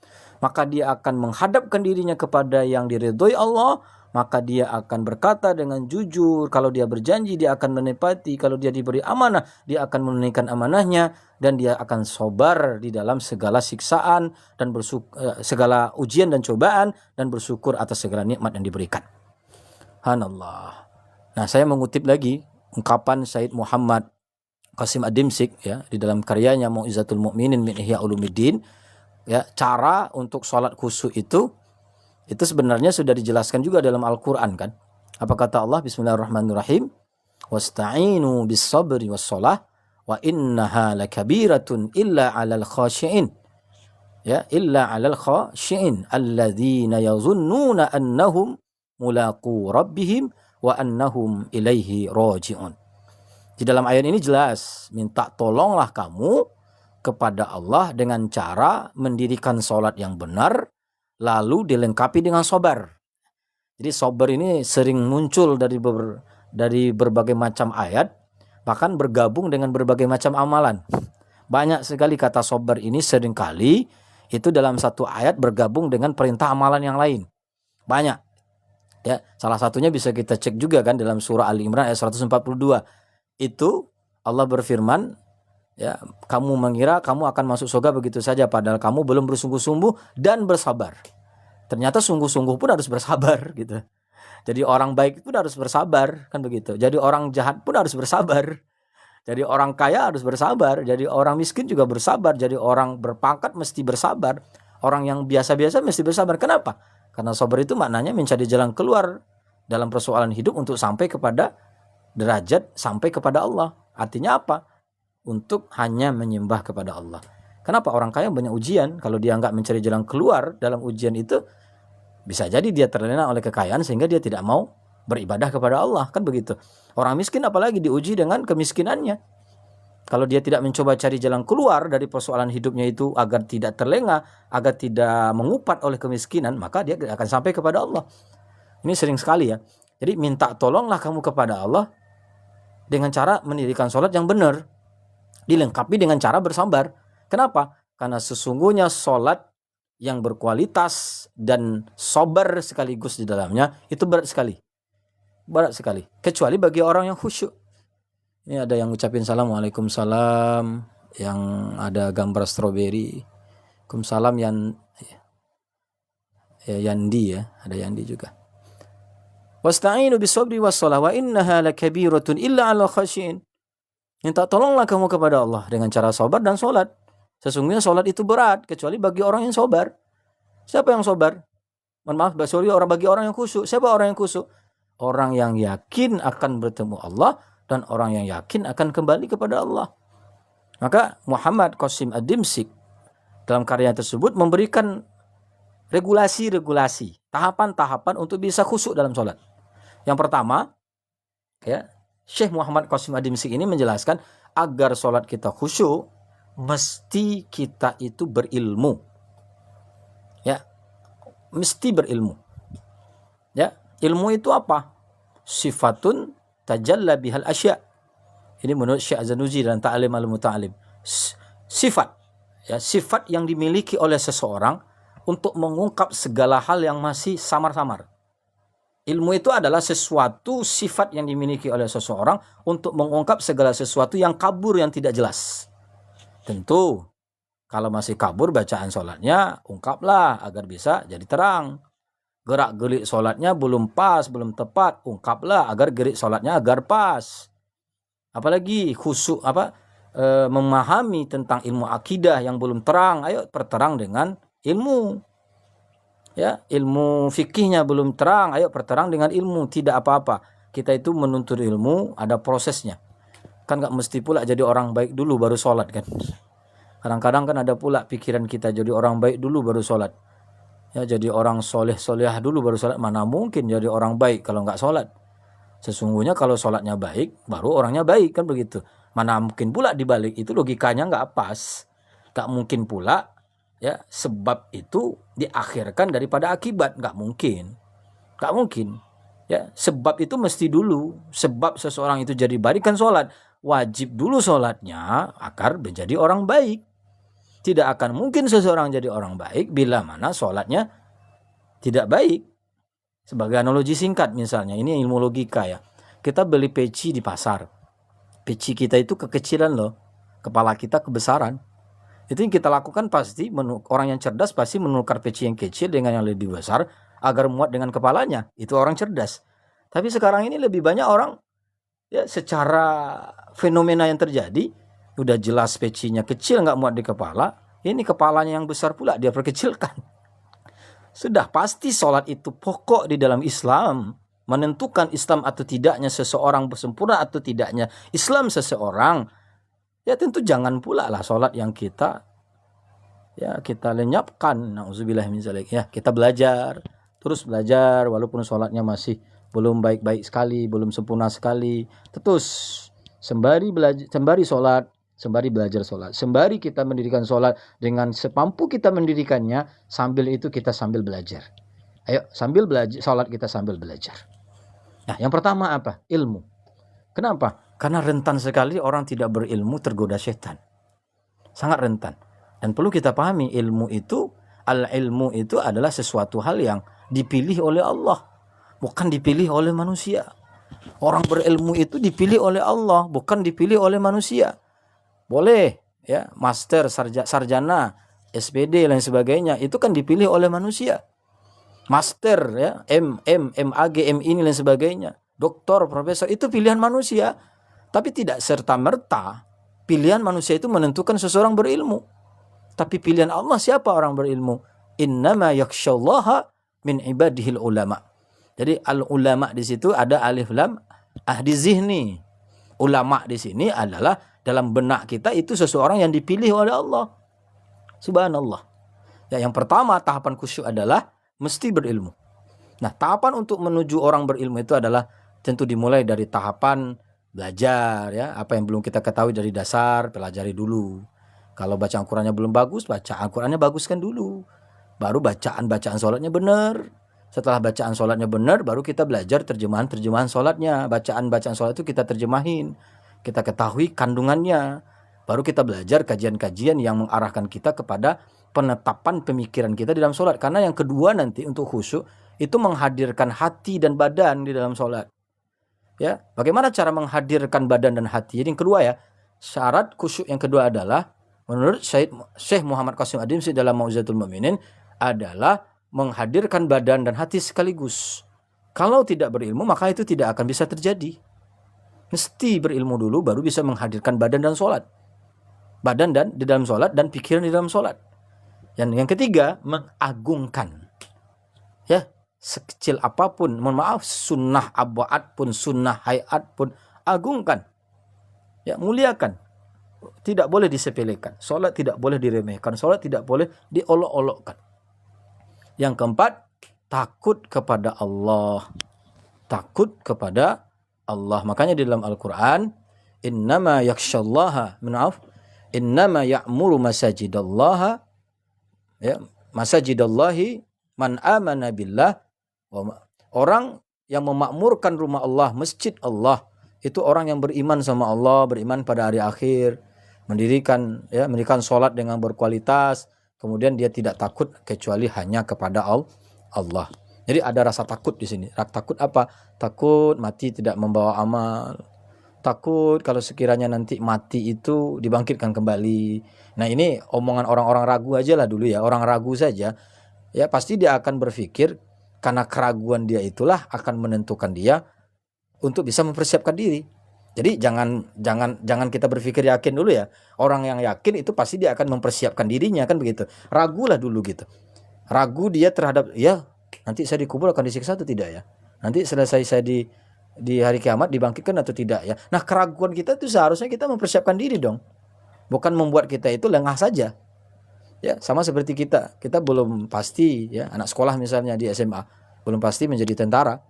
Maka dia akan menghadapkan dirinya kepada yang diridhoi Allah, maka dia akan berkata dengan jujur. Kalau dia berjanji, dia akan menepati. Kalau dia diberi amanah, dia akan menunaikan amanahnya, dan dia akan sabar di dalam segala siksaan dan segala ujian dan cobaan, dan bersyukur atas segala nikmat yang diberikan. Subhanallah. Nah, saya mengutip lagi ungkapan Said Muhammad Qasim Ad-Dimsyik, ya, di dalam karyanya Mau'izatul Mu'minin min Ihya Ulumuddin, ya, cara untuk sholat khusyuk itu sebenarnya sudah dijelaskan juga dalam Al-Quran, kan. Apa kata Allah? Bismillahirrahmanirrahim. Wasta'inu bis sabri was sholah wa innaha lakabiratun illa 'alal khashi'in. Ya, illa 'alal khashi'in alladzina yazunnuna annahum mulaqu rabbihim wa annahum ilaihi raji'un. Di dalam ayat ini jelas, minta tolonglah kamu kepada Allah dengan cara mendirikan sholat yang benar, lalu dilengkapi dengan sabar. Jadi sabar ini sering muncul dari berbagai macam ayat, bahkan bergabung dengan berbagai macam amalan. Banyak sekali kata sabar ini seringkali itu dalam satu ayat bergabung dengan perintah amalan yang lain. Banyak. Ya, salah satunya bisa kita cek juga, kan, dalam surah Ali Imran ayat 142. Itu Allah berfirman, ya, kamu mengira kamu akan masuk surga begitu saja, padahal kamu belum bersungguh-sungguh dan bersabar. Ternyata sungguh-sungguh pun harus bersabar, gitu. Jadi orang baik pun harus bersabar, kan begitu. Jadi orang jahat pun harus bersabar. Jadi orang kaya harus bersabar. Jadi orang miskin juga bersabar. Jadi orang berpangkat mesti bersabar. Orang yang biasa-biasa mesti bersabar. Kenapa? Karena sabar itu maknanya mencari jalan keluar dalam persoalan hidup untuk sampai kepada derajat, sampai kepada Allah. Artinya apa? Untuk hanya menyembah kepada Allah. Kenapa? Orang kaya banyak ujian. Kalau dia nggak mencari jalan keluar dalam ujian itu, bisa jadi dia terlena oleh kekayaan sehingga dia tidak mau beribadah kepada Allah, kan begitu. Orang miskin apalagi diuji dengan kemiskinannya. Kalau dia tidak mencoba cari jalan keluar dari persoalan hidupnya itu agar tidak terlena, agar tidak mengupat oleh kemiskinan, maka dia akan sampai kepada Allah. Ini sering sekali, ya. Jadi minta tolonglah kamu kepada Allah dengan cara mendirikan sholat yang benar, dilengkapi dengan cara bersabar. Kenapa? Karena sesungguhnya sholat yang berkualitas dan sabar sekaligus di dalamnya itu berat sekali. Kecuali bagi orang yang khusyuk. Ini ada yang ucapin salam, waalaikumsalam, yang ada gambar stroberi. Waalaikumsalam Yandi ya, ada Yandi juga. Wasta'inu bisabri wassalah wa innaha lakabiratun illa 'alal khasyin. Minta tolonglah kamu kepada Allah dengan cara sabar dan salat. Sesungguhnya salat itu berat kecuali bagi orang yang sabar. Siapa yang sabar? Mohon maaf, bagi orang yang khusyuk. Siapa orang yang khusyuk? Orang yang yakin akan bertemu Allah dan orang yang yakin akan kembali kepada Allah. Maka Muhammad Qasim Ad-Dimsyik dalam karya tersebut memberikan regulasi-regulasi, tahapan-tahapan untuk bisa khusyuk dalam sholat. Yang pertama, ya, Syekh Muhammad Qasim Ad-Dimsyik ini menjelaskan agar sholat kita khusyuk, mesti kita itu berilmu. Ya, mesti berilmu. Ya, ilmu itu apa? Sifatun tajalla bihal asya. Ini menurut Syekh Az-Zanuji dalam Ta'lim al-Muta'alim. Sifat, ya, sifat yang dimiliki oleh seseorang untuk mengungkap segala hal yang masih samar-samar. Ilmu itu adalah sesuatu sifat yang dimiliki oleh seseorang untuk mengungkap segala sesuatu yang kabur, yang tidak jelas. Tentu, kalau masih kabur bacaan sholatnya, ungkaplah agar bisa jadi terang. Gerak-gerik sholatnya belum pas, belum tepat, ungkaplah agar gerik sholatnya agar pas. Apalagi khusyuk, memahami tentang ilmu akidah yang belum terang, ayo perterang dengan ilmu. Ya, ilmu fikihnya belum terang, ayo perterang dengan ilmu. Tidak apa-apa, kita itu menuntut ilmu ada prosesnya. Kan gak mesti pula jadi orang baik dulu baru sholat kan. Kadang-kadang kan ada pula pikiran kita jadi orang baik dulu baru sholat. Ya, jadi orang soleh-solehah dulu baru sholat. Mana mungkin jadi orang baik kalau gak sholat. Sesungguhnya kalau sholatnya baik, baru orangnya baik, kan begitu. Mana mungkin pula dibalik itu logikanya nggak pas. Nggak mungkin pula, ya, sebab itu diakhirkan daripada akibat. Nggak mungkin. Nggak mungkin. Ya, sebab itu mesti dulu. Sebab seseorang itu jadi baik kan sholat. Wajib dulu sholatnya agar menjadi orang baik. Tidak akan mungkin seseorang jadi orang baik bila mana sholatnya tidak baik. Sebagai analogi singkat misalnya, ini ilmu logika ya. Kita beli peci di pasar. Peci kita itu kekecilan loh. Kepala kita kebesaran. Itu yang kita lakukan pasti, orang yang cerdas pasti menukar peci yang kecil dengan yang lebih besar agar muat dengan kepalanya. Itu orang cerdas. Tapi sekarang ini lebih banyak orang, ya, secara fenomena yang terjadi, udah jelas pecinya kecil nggak muat di kepala. Ini kepalanya yang besar pula dia perkecilkan. Sudah pasti sholat itu pokok di dalam Islam. Menentukan Islam atau tidaknya seseorang, sempurna atau tidaknya Islam seseorang. Ya tentu jangan pula lah sholat yang kita lenyapkan. Na'udzubillah min dzalik. Ya, kita belajar. Terus belajar walaupun sholatnya masih belum baik-baik sekali, belum sempurna sekali. Terus sembari sholat, sembari belajar sholat, sembari kita mendirikan sholat dengan sepampu kita mendirikannya, sambil itu kita sambil belajar. Ayo sambil belajar, sholat kita sambil belajar. Nah, yang pertama apa? Ilmu. Kenapa? Karena rentan sekali orang tidak berilmu tergoda setan. Sangat rentan. Dan perlu kita pahami ilmu itu, al-ilmu itu adalah sesuatu hal yang dipilih oleh Allah, bukan dipilih oleh manusia. Orang berilmu itu dipilih oleh Allah, bukan dipilih oleh manusia. Boleh, ya, master, sarjana, SPD, lain sebagainya, itu kan dipilih oleh manusia. Master, ya, MAG, MIN, lain sebagainya. Doktor, profesor, itu pilihan manusia. Tapi tidak serta-merta pilihan manusia itu menentukan seseorang berilmu. Tapi pilihan Allah siapa orang berilmu? Innama yakhsyallaha min ibadihil ulama. Jadi al-ulama di situ ada alif lam ahdi zihni. Ulama di sini adalah dalam benak kita itu seseorang yang dipilih oleh Allah. Subhanallah. Ya, yang pertama tahapan khusyuk adalah mesti berilmu. Nah, tahapan untuk menuju orang berilmu itu adalah tentu dimulai dari tahapan belajar, ya. Apa yang belum kita ketahui dari dasar, pelajari dulu. Kalau bacaan Al-Qur'annya belum bagus, bacaan Al-Qur'annya baguskan dulu. Baru bacaan sholatnya benar. Setelah bacaan sholatnya benar, baru kita belajar terjemahan sholatnya. Bacaan sholat itu kita terjemahin. Kita ketahui kandungannya. Baru kita belajar kajian-kajian yang mengarahkan kita kepada penetapan pemikiran kita di dalam sholat. Karena yang kedua nanti untuk khusyuk itu menghadirkan hati dan badan di dalam sholat. Ya, bagaimana cara menghadirkan badan dan hati? Jadi yang kedua ya, syarat khusyuk yang kedua adalah menurut Syekh Muhammad Qasim Ad-Dimsyik dalam Mau'izatul Mu'minin adalah menghadirkan badan dan hati sekaligus. Kalau tidak berilmu maka itu tidak akan bisa terjadi. Mesti berilmu dulu baru bisa menghadirkan badan dan sholat. Badan dan di dalam sholat dan pikiran di dalam sholat. Yang ketiga, mengagungkan. Ya, sekecil apapun, mohon maaf, sunnah ab'ad pun, sunnah hayat pun, agungkan. Ya, muliakan. Tidak boleh disepelekan. Sholat tidak boleh diremehkan. Sholat tidak boleh diolok-olokkan. Yang keempat, takut kepada Allah. Takut kepada Allah. Makanya di dalam Al-Quran, innama yakhshallaha, innama ya'muru masajidallaha, ya, masajidallahi man amana billah. Orang yang memakmurkan rumah Allah, masjid Allah, itu orang yang beriman sama Allah, beriman pada hari akhir, mendirikan sholat dengan berkualitas, kemudian dia tidak takut kecuali hanya kepada Allah. Jadi ada rasa takut di sini. Takut apa? Takut mati tidak membawa amal. Takut kalau sekiranya nanti mati itu dibangkitkan kembali. Nah, ini omongan orang-orang ragu aja lah dulu ya. Orang ragu saja. Ya, pasti dia akan berpikir karena keraguan dia itulah akan menentukan dia untuk bisa mempersiapkan diri. Jadi jangan kita berpikir yakin dulu ya. Orang yang yakin itu pasti dia akan mempersiapkan dirinya, kan begitu. Ragulah dulu gitu. Ragu dia terhadap, ya nanti saya dikubur akan disiksa atau tidak ya. Nanti selesai saya di hari kiamat dibangkitkan atau tidak ya. Nah, keraguan kita itu seharusnya kita mempersiapkan diri dong. Bukan membuat kita itu lengah saja. Ya, sama seperti kita belum pasti ya, anak sekolah misalnya di SMA belum pasti menjadi tentara.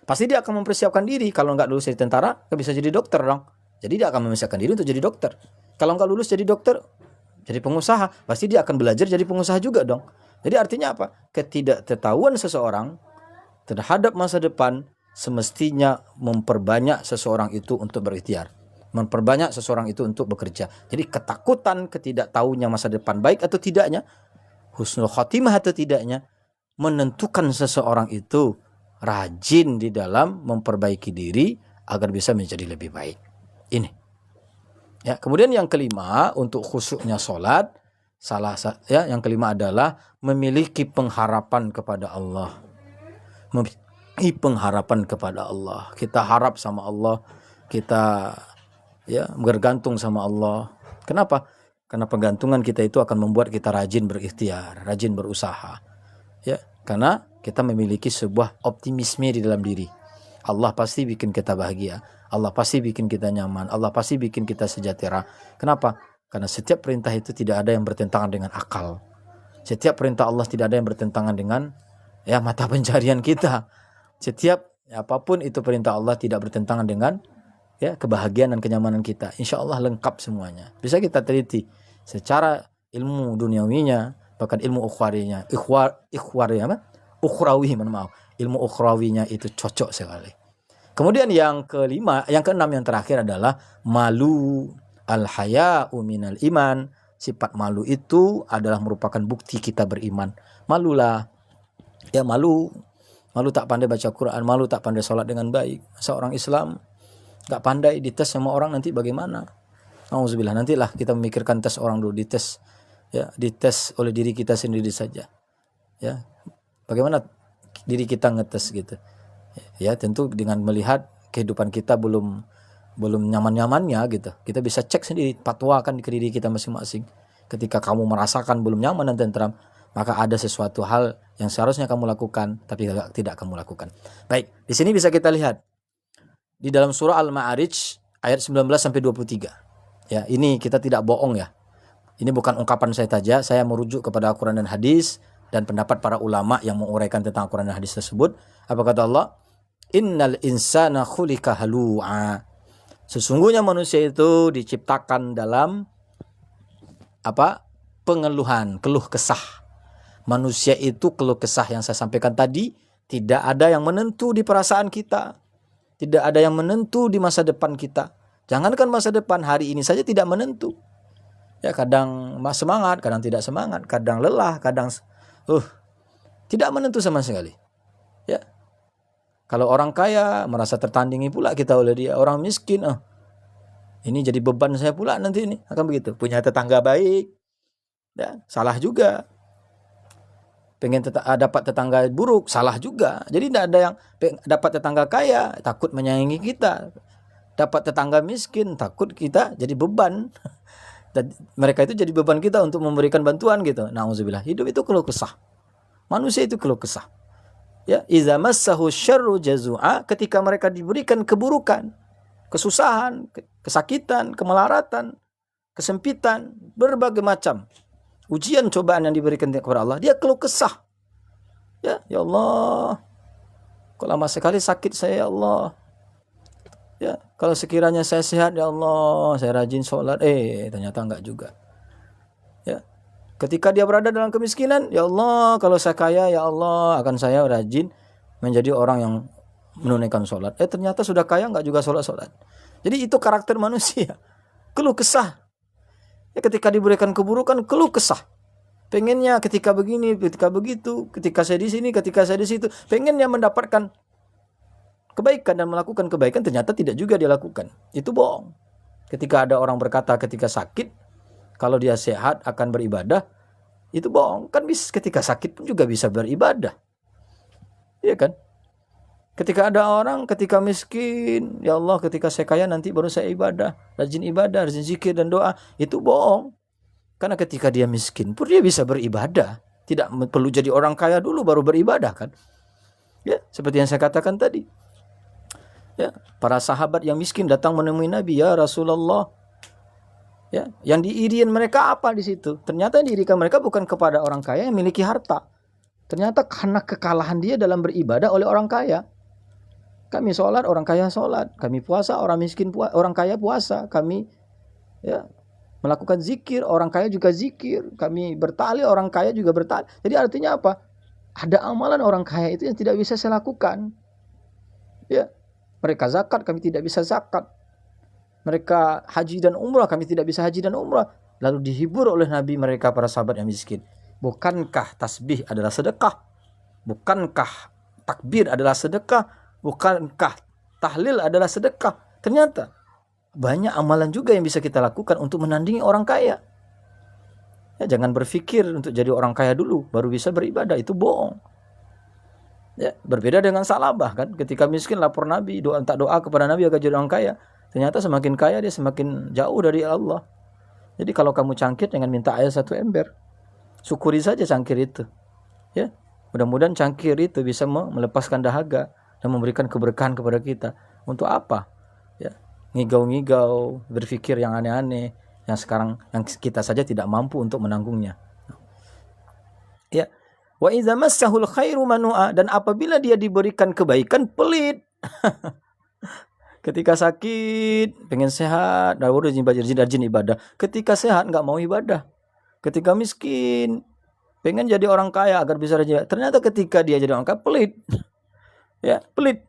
Pasti dia akan mempersiapkan diri. Kalau nggak lulus jadi tentara, nggak bisa jadi dokter dong. Jadi dia akan mempersiapkan diri untuk jadi dokter. Kalau nggak lulus jadi dokter, jadi pengusaha, pasti dia akan belajar jadi pengusaha juga dong. Jadi artinya apa? Ketidaktahuan seseorang terhadap masa depan semestinya memperbanyak seseorang itu untuk berikhtiar. Memperbanyak seseorang itu untuk bekerja. Jadi ketakutan ketidaktahunya masa depan baik atau tidaknya, husnul khotimah atau tidaknya, menentukan seseorang itu rajin di dalam memperbaiki diri agar bisa menjadi lebih baik. Ini. Ya, kemudian yang kelima untuk khusyuknya sholat, yang kelima adalah memiliki pengharapan kepada Allah. Memiliki pengharapan kepada Allah. Kita harap sama Allah, kita bergantung sama Allah. Kenapa? Karena pergantungan kita itu akan membuat kita rajin berikhtiar, rajin berusaha. Ya, karena kita memiliki sebuah optimisme di dalam diri. Allah pasti bikin kita bahagia. Allah pasti bikin kita nyaman. Allah pasti bikin kita sejahtera. Kenapa? Karena setiap perintah itu tidak ada yang bertentangan dengan akal. Setiap perintah Allah tidak ada yang bertentangan dengan mata pencarian kita. Setiap apapun itu perintah Allah tidak bertentangan dengan kebahagiaan dan kenyamanan kita. Insya Allah lengkap semuanya. Bisa kita teliti secara ilmu duniawinya, bahkan ilmu ukhrawinya. Ilmu ukhrawinya itu cocok sekali. Kemudian yang keenam yang terakhir adalah malu, al-haya'u minal iman. Sifat malu itu adalah merupakan bukti kita beriman. Malulah. Ya, malu tak pandai baca Quran, malu tak pandai sholat dengan baik. Seorang Islam gak pandai dites sama orang nanti bagaimana? Auzubillah, nantilah kita memikirkan tes orang dulu, dites oleh diri kita sendiri saja. Ya, bagaimana diri kita ngetes gitu? Ya, tentu dengan melihat kehidupan kita belum nyaman-nyamannya gitu. Kita bisa cek sendiri, fatwakan ke diri kita masing-masing. Ketika kamu merasakan belum nyaman dan tentram, maka ada sesuatu hal yang seharusnya kamu lakukan tapi tidak kamu lakukan. Baik, di sini bisa kita lihat di dalam surah Al-Ma'arij ayat 19 sampai 23. Ya, ini kita tidak bohong ya. Ini bukan ungkapan saya saja, saya merujuk kepada Al-Quran dan hadis dan pendapat para ulama yang menguraikan tentang Al-Quran dan hadis tersebut. Apa kata Allah? Innal insana khuliqa halu'a. Sesungguhnya manusia itu diciptakan dalam pengeluhan, keluh kesah. Manusia itu keluh kesah yang saya sampaikan tadi, tidak ada yang menentu di perasaan kita. Tidak ada yang menentu di masa depan kita. Jangankan masa depan, hari ini saja tidak menentu. Ya, kadang semangat, kadang tidak semangat, kadang lelah, kadang tidak menentu sama sekali. Ya. Kalau orang kaya merasa tertandingi pula kita oleh dia. Orang miskin, ini jadi beban saya pula nanti ini. Akan begitu. Punya tetangga baik, ya, salah juga. Pengen dapat tetangga buruk, salah juga. Jadi tidak ada yang dapat tetangga kaya, takut menyayangi kita. Dapat tetangga miskin, takut kita jadi beban. Dan mereka itu jadi beban kita untuk memberikan bantuan gitu. Nauzubillah. Hidup itu keluh kesah. Manusia itu keluh kesah. Ya, iza massahu syarru jazua, ketika mereka diberikan keburukan, kesusahan, kesakitan, kemelaratan, kesempitan, berbagai macam ujian cobaan yang diberikan kepada Allah, dia keluh kesah. Ya Allah, kok lama sekali sakit saya, ya Allah. Ya, kalau sekiranya saya sehat, ya Allah, saya rajin sholat, ternyata enggak juga. Ya, ketika dia berada dalam kemiskinan, ya Allah, kalau saya kaya, ya Allah, akan saya rajin menjadi orang yang menunaikan sholat. Ternyata sudah kaya, enggak juga sholat. Jadi itu karakter manusia, keluh kesah. Ya, ketika diberikan keburukan, keluh kesah. Pengennya ketika begini, ketika begitu, ketika saya di sini, ketika saya di situ, pengennya mendapatkan kebaikan dan melakukan kebaikan, ternyata tidak juga dia lakukan. Itu bohong. Ketika ada orang berkata ketika sakit, kalau dia sehat akan beribadah, itu bohong. Kan ketika sakit pun juga bisa beribadah. Iya kan? Ketika ada orang, ketika miskin, ya Allah, ketika saya kaya nanti baru saya ibadah, rajin zikir dan doa. Itu bohong. Karena ketika dia miskin pun dia bisa beribadah. Tidak perlu jadi orang kaya dulu baru beribadah kan. Ya, seperti yang saya katakan tadi. Ya, para sahabat yang miskin datang menemui Nabi, ya Rasulullah. Ya, yang diirikan mereka apa di situ? Ternyata yang diirikan mereka bukan kepada orang kaya yang memiliki harta. Ternyata karena kekalahan dia dalam beribadah oleh orang kaya. Kami sholat, orang kaya sholat. Kami puasa, orang miskin orang kaya puasa. Kami melakukan zikir, orang kaya juga zikir. Kami bertali, orang kaya juga bertali. Jadi artinya apa? Ada amalan orang kaya itu yang tidak bisa saya lakukan. Ya, mereka zakat, kami tidak bisa zakat. Mereka haji dan umrah, kami tidak bisa haji dan umrah. Lalu dihibur oleh Nabi mereka para sahabat yang miskin. Bukankah tasbih adalah sedekah? Bukankah takbir adalah sedekah? Bukankah tahlil adalah sedekah? Ternyata banyak amalan juga yang bisa kita lakukan untuk menandingi orang kaya. Ya, jangan berpikir untuk jadi orang kaya dulu baru bisa beribadah, itu bohong. Ya, berbeda dengan Salabah kan, ketika miskin lapor Nabi, minta doa kepada Nabi agar jadi orang kaya. Ternyata semakin kaya dia semakin jauh dari Allah. Jadi kalau kamu cangkir jangan minta air 1 ember. Syukuri saja cangkir itu. Ya, mudah-mudahan cangkir itu bisa melepaskan dahaga dan memberikan keberkahan kepada kita. Untuk apa? Ya, ngigau-ngigau, berpikir yang aneh-aneh yang sekarang yang kita saja tidak mampu untuk menanggungnya. Ya. Wa idza massahul khairu manua, dan apabila dia diberikan kebaikan pelit. Ketika sakit pengen sehat, rajin ibadah. Ketika sehat enggak mau ibadah. Ketika miskin pengen jadi orang kaya agar bisa rajin. Ternyata ketika dia jadi orang kaya pelit. Ya, pelit.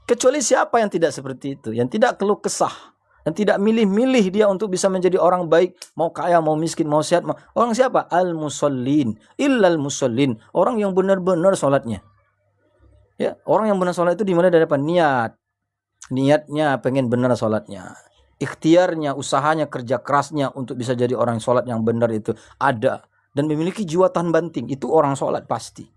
Kecuali siapa yang tidak seperti itu, yang tidak keluh kesah, yang tidak milih-milih dia untuk bisa menjadi orang baik, mau kaya, mau miskin, mau sehat. Orang siapa? Al-musallin, illal musallin, orang yang benar-benar sholatnya. Ya, orang yang benar sholat itu dimulai dari apa? Niatnya pengen benar sholatnya, ikhtiarnya, usahanya, kerja kerasnya untuk bisa jadi orang sholat yang benar itu ada, dan memiliki jiwa tahan banting. Itu orang sholat pasti.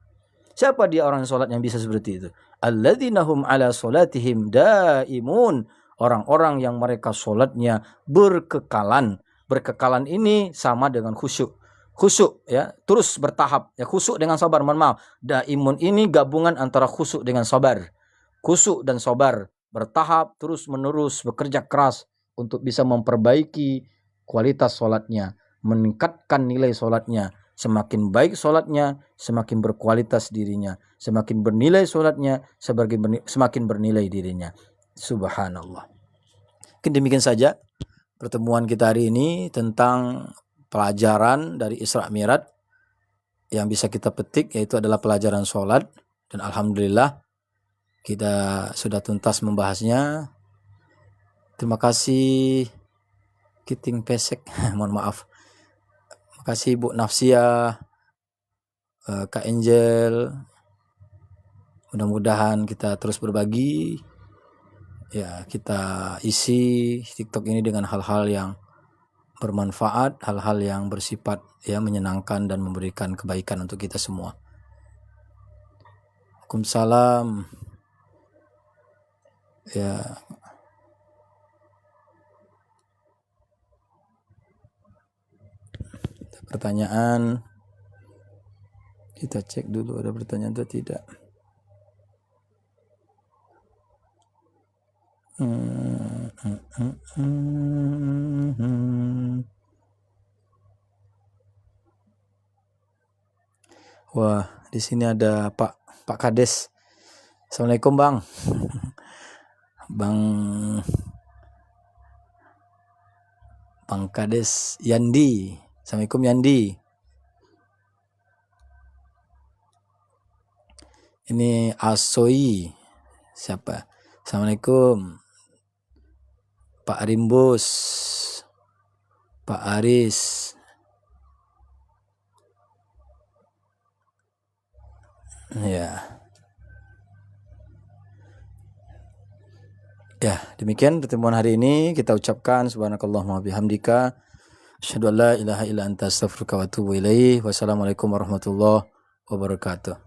Siapa dia orang sholat yang bisa seperti itu? Alladzina hum ala sholatihim daimun, orang-orang yang mereka sholatnya berkekalan. Berkekalan ini sama dengan khusyuk. Khusyuk ya, terus bertahap. Ya, khusyuk dengan sabar, mohon maaf. Daimun ini gabungan antara khusyuk dengan sabar. Khusyuk dan sabar bertahap, terus menerus bekerja keras untuk bisa memperbaiki kualitas sholatnya, meningkatkan nilai sholatnya. Semakin baik sholatnya, semakin berkualitas dirinya. Semakin bernilai sholatnya, semakin bernilai dirinya. Subhanallah. Mungkin demikian saja pertemuan kita hari ini tentang pelajaran dari Isra Mi'raj yang bisa kita petik, yaitu adalah pelajaran sholat. Dan alhamdulillah kita sudah tuntas membahasnya. Terima kasih Kiting Pesek, mohon maaf. Terima kasih Ibu Nafsia, Kak Angel. Mudah-mudahan kita terus berbagi, ya kita isi TikTok ini dengan hal-hal yang bermanfaat, hal-hal yang bersifat ya menyenangkan dan memberikan kebaikan untuk kita semua. Waalaikumsalam. Ya. Pertanyaan, kita cek dulu ada pertanyaan atau tidak. Wah, di sini ada Pak Kades. Assalamualaikum Bang. Bang Kades Yandi. Assalamualaikum Yandi. Ini Asoi. Siapa? Assalamualaikum. Pak Rimbus. Pak Aris. Ya. Ya, demikian pertemuan hari ini. Kita ucapkan subhanakallahumma bihamdika asyhadu an la ilaha illa anta astaghfiruka wa atubu ilaik. Wassalamualaikum warahmatullahi wabarakatuh.